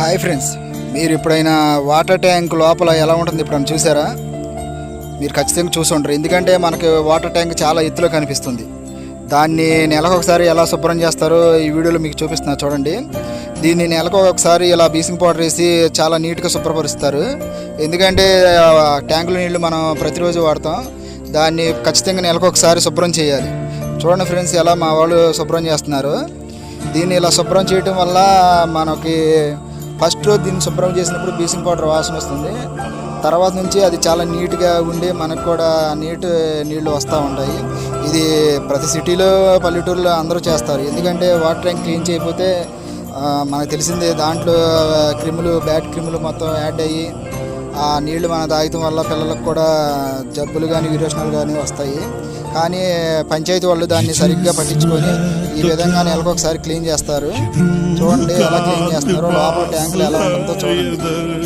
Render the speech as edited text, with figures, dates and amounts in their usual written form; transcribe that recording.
Hi friends, మీరు ఎప్పుడైనా water tank లోపల ఎలా ఉంటుంది ఎప్పుడైనా చూసారా? మీరు ఖచ్చితంగా చూసి ఉంటారు. ఎందుకంటే మనకి వాటర్ ట్యాంక్ చాలా ఎత్తులో కనిపిస్తుంది. దాన్ని నెలకు ఒకసారి ఎలా శుభ్రం చేస్తారో ఈ వీడియోలో మీకు చూపిస్తున్నా చూడండి. దీన్ని నెలకు ఒకసారి ఇలా బ్లీచింగ్ పౌడర్ వేసి చాలా నీట్గా శుభ్రపరుస్తారు. ఎందుకంటే ట్యాంకుల నీళ్లు మనం ప్రతిరోజు వాడతాం. దాన్ని ఖచ్చితంగా నెలకు ఒకసారి శుభ్రం చేయాలి. చూడండి ఫ్రెండ్స్, ఎలా మా వాళ్ళు శుభ్రం చేస్తున్నారు. దీన్ని ఇలా శుభ్రం చేయడం వల్ల మనకి ఫస్ట్ దీన్ని శుభ్రం చేసినప్పుడు బ్లీచింగ్ పౌడర్ వాసన వస్తుంది. తర్వాత నుంచి అది చాలా నీట్గా ఉండి మనకు కూడా నీళ్ళు వస్తూ ఉంటాయి. ఇది ప్రతి సిటీలో పల్లెటూరులో అందరూ చేస్తారు. ఎందుకంటే వాటర్ ట్యాంక్ క్లీన్ చేయకపోతే మనకు తెలిసిందే, దాంట్లో బ్యాడ్ క్రిములు మొత్తం యాడ్ అయ్యి ఆ నీళ్లు మనం తాగటం వల్ల పిల్లలకు కూడా జబ్బులు కానీ విరోచనాలు కానీ వస్తాయి. కానీ పంచాయతీ వాళ్ళు దాన్ని సరిగ్గా పట్టించుకొని ఈ విధంగా నెలకు ఒకసారి క్లీన్ చేస్తారు. చూడండి ఎలా క్లీన్ చేస్తున్నారో, లోపల ట్యాంకులు ఎలా ఉంటుందో చూడండి.